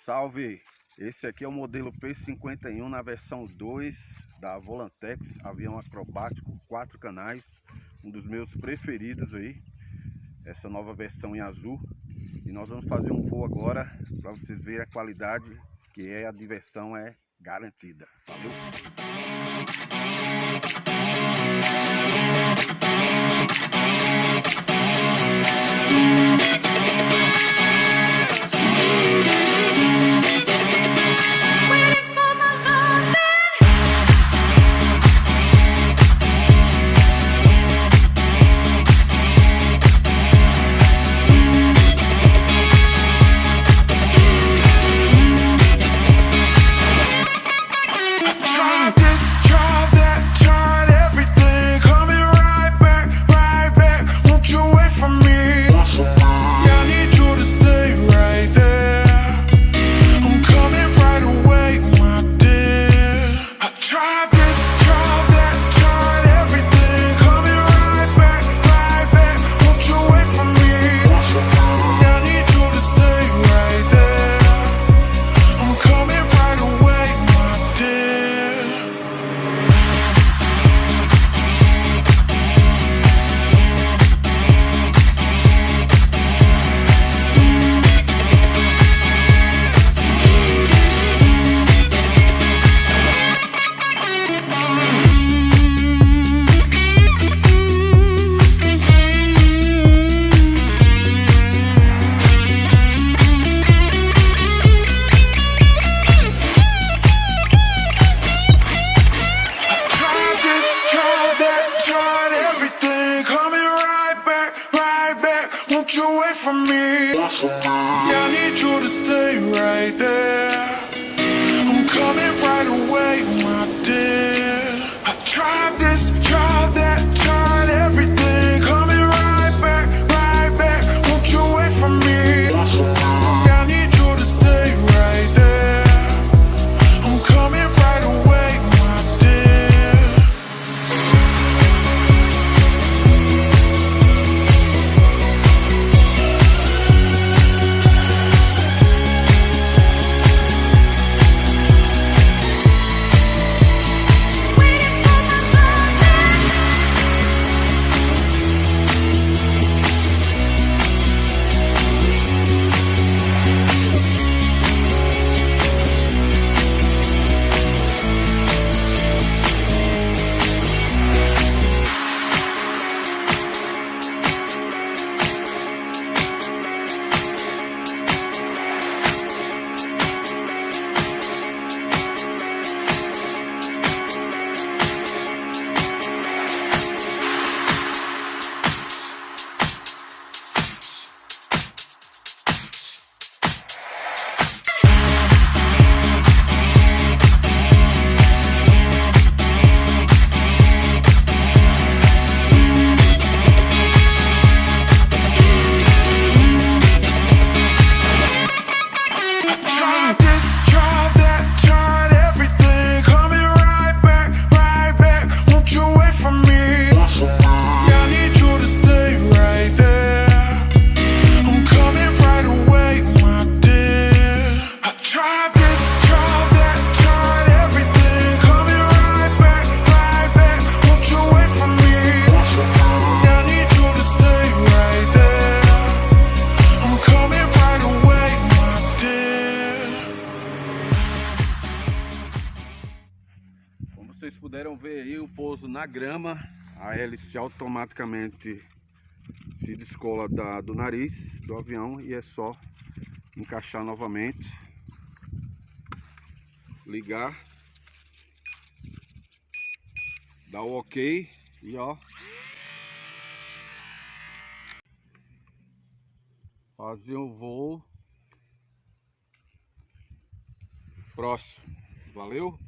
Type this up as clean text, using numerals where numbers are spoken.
Salve! Esse aqui é o modelo P51 na versão 2 da VOLANTEX, avião acrobático, 4 canais, um dos meus preferidos aí, essa nova versão em azul. E nós vamos fazer um voo agora para vocês verem a qualidade, que a diversão é garantida. Valeu! Away from me, I need you to stay right there. I'm coming right away, my dear. I tried this, tried that, tried everything. Coming right back, right back. Won't you wait for me? I need you to stay right there. I'm coming right away, my dear. Vocês puderam ver aí o pouso na grama, a hélice automaticamente se descola do nariz do avião e é só encaixar novamente, ligar, dar o ok e ó, fazer o voo próximo. Valeu?